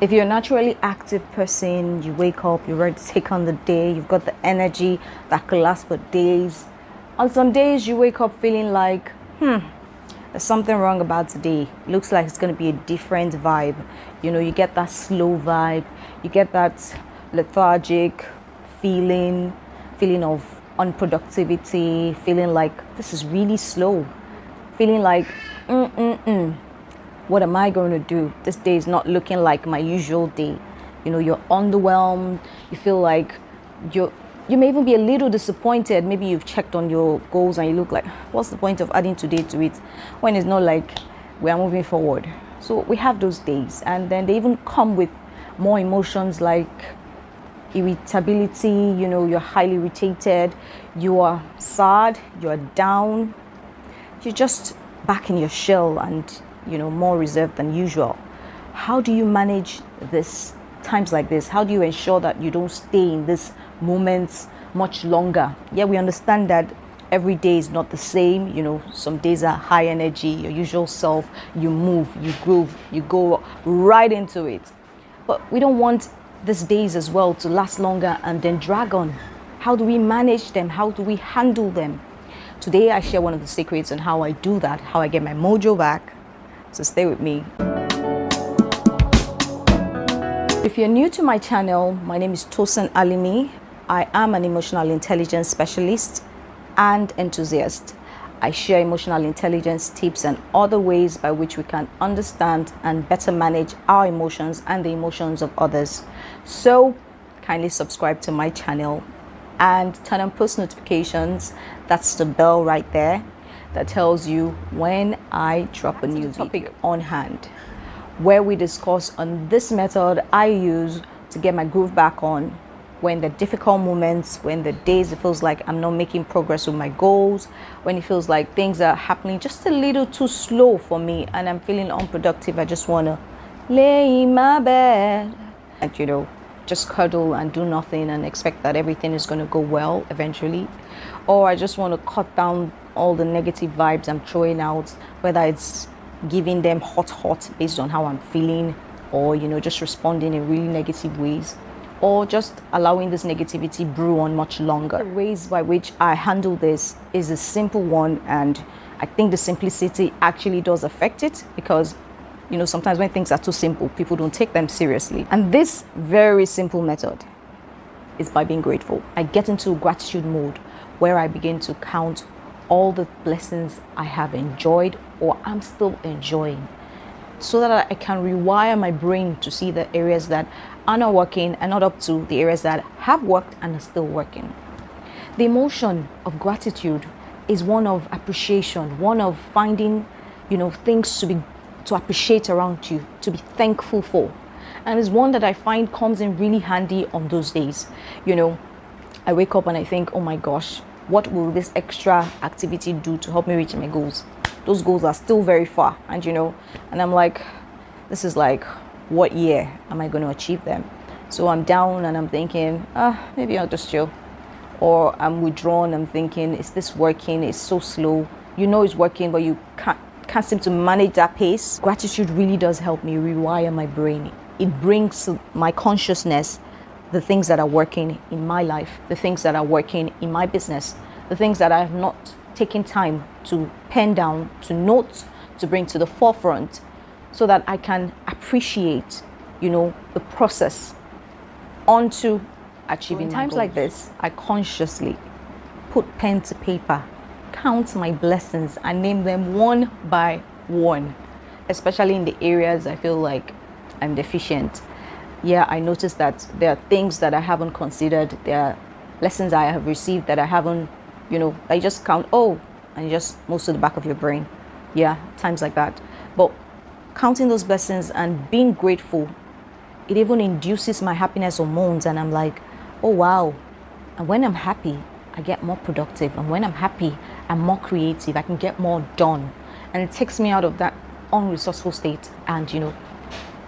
If you're a naturally active person, you wake up, you're ready to take on the day, you've got the energy that could last for days. On some days, you wake up feeling like, there's something wrong about today. Looks like it's going to be a different vibe. You get that slow vibe, you get that lethargic feeling of unproductivity, feeling like this is really slow, feeling like, what am I going to do? This day is not looking like my usual day. You're underwhelmed. You feel like you may even be a little disappointed. Maybe you've checked on your goals and you look like, what's the point of adding today to it when it's not like we are moving forward? So we have those days, and then they even come with more emotions like irritability. You're highly irritated, you are sad, you're down, you're just back in your shell and more reserved than usual. How do you manage this times like this? How do you ensure that you don't stay in this moments much longer? Yeah, we understand that every day is not the same. Some days are high energy, your usual self, you move, you groove, you go right into it. But we don't want these days as well to last longer and then drag on. How do we manage them? How do we handle them? Today I share one of the secrets on how I do that, how I get my mojo back. So stay with me. If you're new to my channel, my name is Tosan Alimi. I am an emotional intelligence specialist and enthusiast. I share emotional intelligence tips and other ways by which we can understand and better manage our emotions and the emotions of others. So kindly subscribe to my channel and turn on post notifications. That's the bell right there that tells you when I drop a new topic on hand, where we discuss on this method I use to get my groove back on when the difficult moments, when the days it feels like I'm not making progress with my goals, when it feels like things are happening just a little too slow for me and I'm feeling unproductive. I just want to lay in my bed and just cuddle and do nothing and expect that everything is going to go well eventually. Or I just want to cut down all the negative vibes I'm throwing out, whether it's giving them hot based on how I'm feeling, or just responding in really negative ways, or just allowing this negativity brew on much longer. The ways by which I handle this is a simple one, and I think the simplicity actually does affect it, because sometimes when things are too simple, people don't take them seriously. And this very simple method is by being grateful. I get into gratitude mode where I begin to count all the blessings I have enjoyed or I'm still enjoying, so that I can rewire my brain to see the areas that are not working and not up to the areas that have worked and are still working. The emotion of gratitude is one of appreciation, one of finding things to appreciate around you, to be thankful for. And it's one that I find comes in really handy on those days. I wake up and I think, oh my gosh, what will this extra activity do to help me reach my goals? Those goals are still very far, and I'm like, this is like, what year am I going to achieve them? So I'm down and I'm thinking, maybe I'll just chill. Or I'm withdrawn, I'm thinking, is this working? It's so slow. It's working, but you can't seem to manage that pace. Gratitude really does help me rewire my brain. It brings my consciousness the things that are working in my life, the things that are working in my business, the things that I have not taken time to pen down, to note, to bring to the forefront, so that I can appreciate, the process onto achieving my times goals. Like this, I consciously put pen to paper, count my blessings and name them one by one, especially in the areas I feel like I'm deficient. Yeah, I noticed that there are things that I haven't considered. There are lessons I have received that I haven't, I just count, and it just moves to the back of your brain. Yeah, times like that. But counting those blessings and being grateful, it even induces my happiness hormones. And I'm like, oh, wow. And when I'm happy, I get more productive. And when I'm happy, I'm more creative. I can get more done. And it takes me out of that unresourceful state and,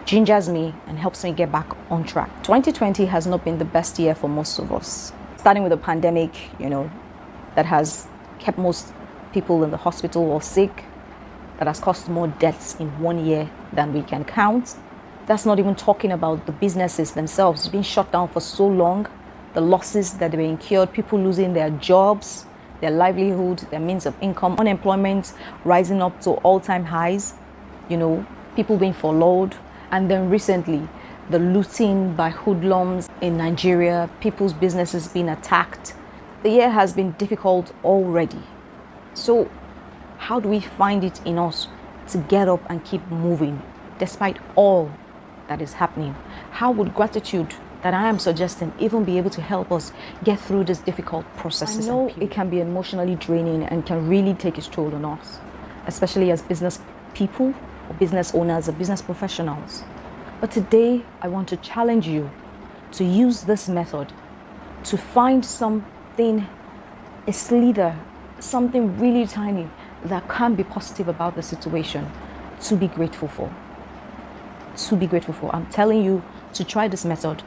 gingers me and helps me get back on track. 2020 has not been the best year for most of us. Starting with the pandemic, that has kept most people in the hospital or sick, that has caused more deaths in 1 year than we can count. That's not even talking about the businesses themselves being shut down for so long, the losses that they incurred, people losing their jobs, their livelihood, their means of income, unemployment rising up to all-time highs, people being furloughed. And then recently, the looting by hoodlums in Nigeria, people's businesses being attacked. The year has been difficult already. So how do we find it in us to get up and keep moving despite all that is happening? How would gratitude that I am suggesting even be able to help us get through this difficult processes? I know it can be emotionally draining and can really take its toll on us, especially as business people or business owners or business professionals. But today I want to challenge you to use this method to find something, a slither, something really tiny that can be positive about the situation to be grateful for. To be grateful for. I'm telling you to try this method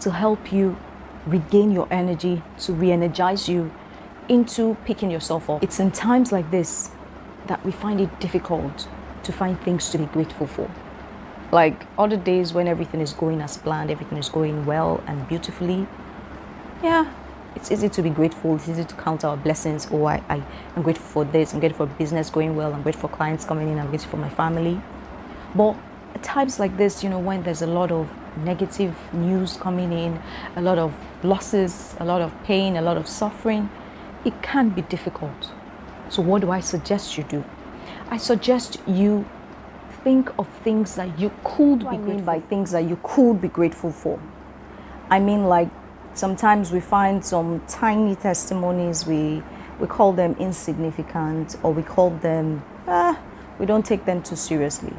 to help you regain your energy, to re-energize you into picking yourself up. It's in times like this that we find it difficult to find things to be grateful for. Like other days when everything is going as planned, everything is going well and beautifully, yeah, it's easy to be grateful. It's easy to count our blessings. Oh, I'm grateful for this. I'm grateful for business going well. I'm grateful for clients coming in. I'm grateful for my family. But at times like this, when there's a lot of negative news coming in, a lot of losses, a lot of pain, a lot of suffering, it can be difficult. So what do I suggest you do? I suggest you think of things that you could be grateful for. By things that you could be grateful for, I mean, like, sometimes we find some tiny testimonies, we call them insignificant, or we call them, we don't take them too seriously.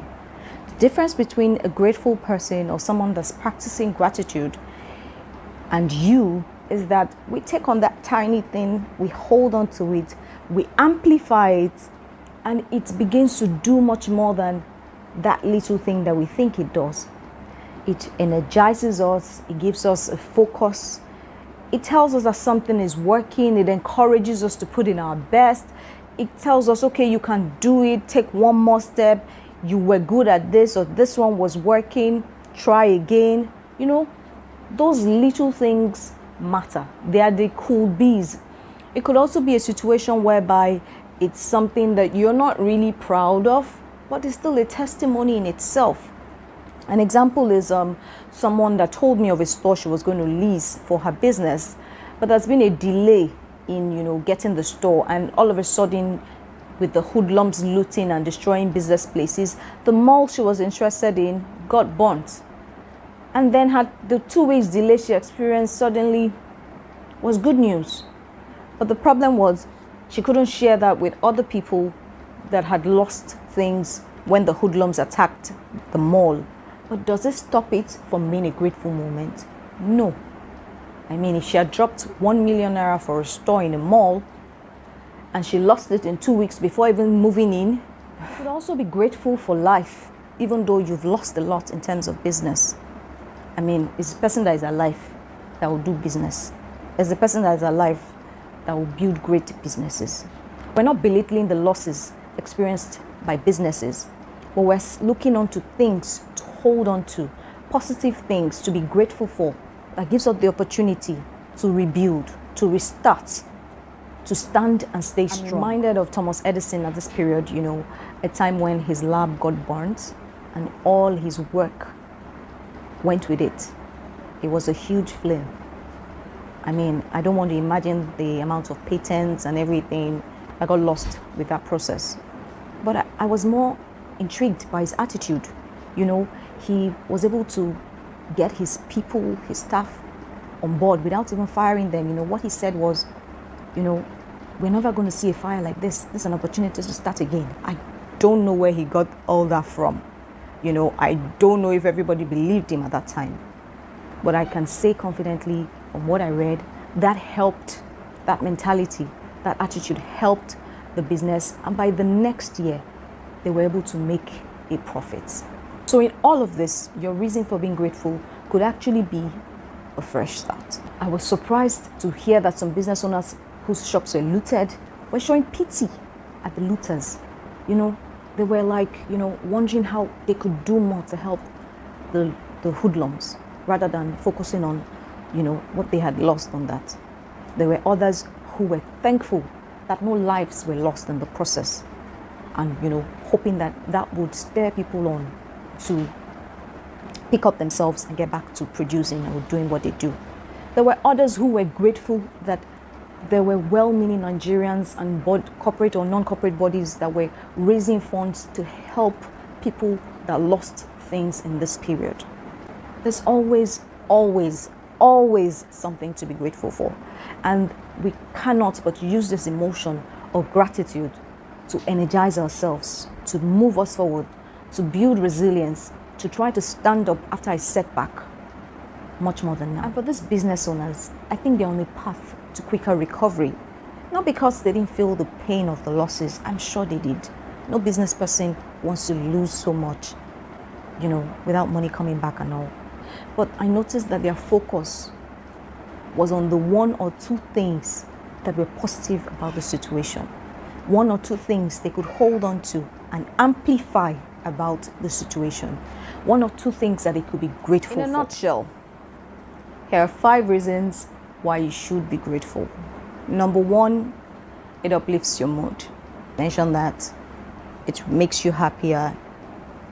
The difference between a grateful person or someone that's practicing gratitude and you is that we take on that tiny thing, we hold on to it, we amplify it, and it begins to do much more than that little thing that we think it does. It energizes us, it gives us a focus, it tells us that something is working, it encourages us to put in our best, it tells us, okay, you can do it, take one more step, you were good at this, or this one was working, try again. Those little things matter. They are the cool bees. It could also be a situation whereby it's something that you're not really proud of, but it's still a testimony in itself. An example is someone that told me of a store she was going to lease for her business, but there's been a delay in getting the store, and all of a sudden, with the hoodlums looting and destroying business places, the mall she was interested in got burnt. And then the 2 weeks delay she experienced suddenly was good news. But the problem was she couldn't share that with other people that had lost things when the hoodlums attacked the mall. But does it stop it from being a grateful moment? No. I mean, if she had dropped 1 million naira for a store in a mall and she lost it in 2 weeks before even moving in, you could also be grateful for life, even though you've lost a lot in terms of business. I mean, it's the person that is alive that will do business. It's the person that is alive that will build great businesses. We're not belittling the losses experienced by businesses, but we're looking onto things to hold on to, positive things to be grateful for, that gives us the opportunity to rebuild, to restart, to stand and stay strong. I'm reminded of Thomas Edison at this period, a time when his lab got burnt and all his work went with it. It was a huge flame. I mean, I don't want to imagine the amount of patents and everything that got lost with that process. But I was more intrigued by his attitude. He was able to get his people, his staff on board without even firing them. What he said was, we're never going to see a fire like this. This is an opportunity to start again. I don't know where he got all that from. I don't know if everybody believed him at that time. But I can say confidently from what I read, that helped, that mentality, that attitude helped the business. And by the next year, they were able to make a profit. So in all of this, your reason for being grateful could actually be a fresh start. I was surprised to hear that some business owners whose shops were looted were showing pity at the looters. They were like, wondering how they could do more to help the hoodlums rather than focusing on, what they had lost on that. There were others who were thankful that no lives were lost in the process, and hoping that would spur people on to pick up themselves and get back to producing or doing what they do. There were others who were grateful that there were well-meaning Nigerians and corporate or non-corporate bodies that were raising funds to help people that lost things in this period. There's always something to be grateful for, and we cannot but use this emotion of gratitude to energize ourselves, to move us forward, to build resilience, to try to stand up after a setback, much more than now. And for these business owners, I think they're on a path to quicker recovery, not because they didn't feel the pain of the losses. I'm sure they did. No business person wants to lose so much, without money coming back and all. But I noticed that their focus was on the one or two things that were positive about the situation. One or two things they could hold on to and amplify about the situation. One or two things that they could be grateful for. In a nutshell, here are 5 reasons why you should be grateful. Number 1, it uplifts your mood. Mention that it makes you happier,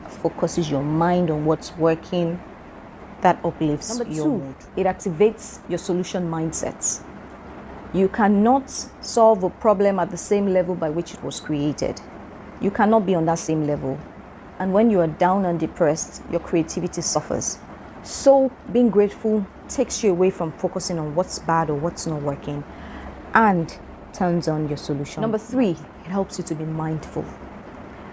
focuses your mind on what's working. That uplifts your mood. It activates your solution mindsets. You cannot solve a problem at the same level by which it was created. You cannot be on that same level. And when you are down and depressed, your creativity suffers. So being grateful takes you away from focusing on what's bad or what's not working and turns on your solution. Number 3, it helps you to be mindful.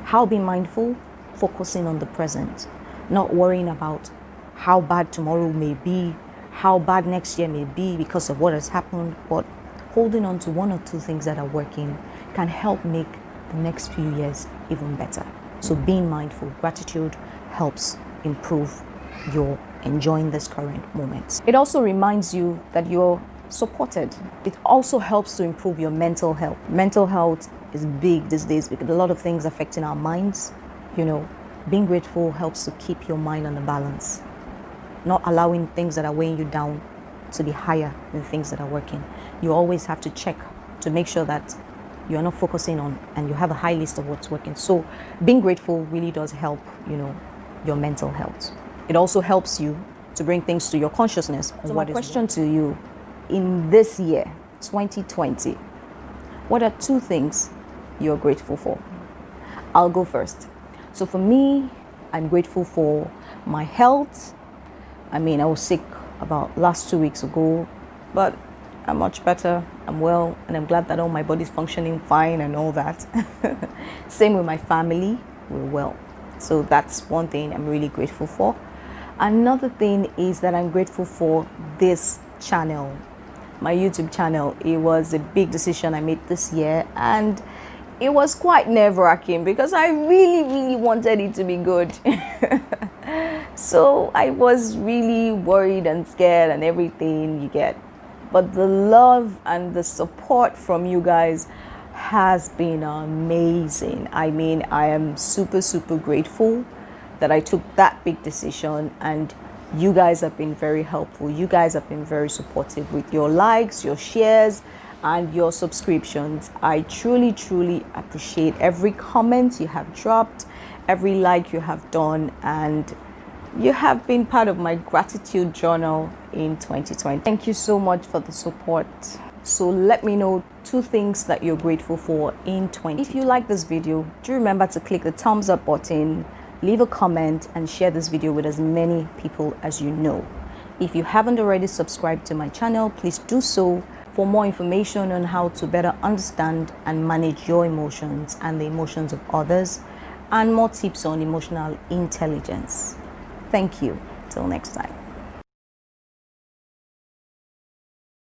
How be mindful? Focusing on the present, not worrying about how bad tomorrow may be, how bad next year may be because of what has happened, but holding on to 1 or 2 things that are working can help make the next few years even better. So being mindful, gratitude helps improve your enjoying this current moment. It also reminds you that you're supported. It also helps to improve your mental health. Mental health is big these days because a lot of things affecting our minds. Being grateful helps to keep your mind on the balance, not allowing things that are weighing you down to be higher than things that are working. You always have to check to make sure that you're not focusing on and you have a high list of what's working. So being grateful really does help, your mental health. It also helps you to bring things to your consciousness. So my question to you, in this year, 2020, what are 2 things you're grateful for? I'll go first. So for me, I'm grateful for my health. I was sick about last 2 weeks ago, but I'm much better. I'm well, and I'm glad that all my body's functioning fine and all that. Same with my family, we're well. So that's one thing I'm really grateful for. Another thing is that I'm grateful for this channel, my YouTube channel. It was a big decision I made this year, and it was quite nerve-wracking because I really wanted it to be good. So I was really worried and scared and everything you get. But the love and the support from you guys has been amazing. I am super grateful that I took that big decision, and you guys have been very helpful. You guys have been very supportive with your likes, your shares, and your subscriptions. I truly appreciate every comment you have dropped, every like you have done, and you have been part of my gratitude journal in 2020. Thank you so much for the support. So let me know 2 things that you're grateful for in 2020. If you like this video, do remember to click the thumbs up button, leave a comment, and share this video with as many people as you know. If you haven't already subscribed to my channel, please do so for more information on how to better understand and manage your emotions and the emotions of others, and more tips on emotional intelligence. Thank you. Till next time.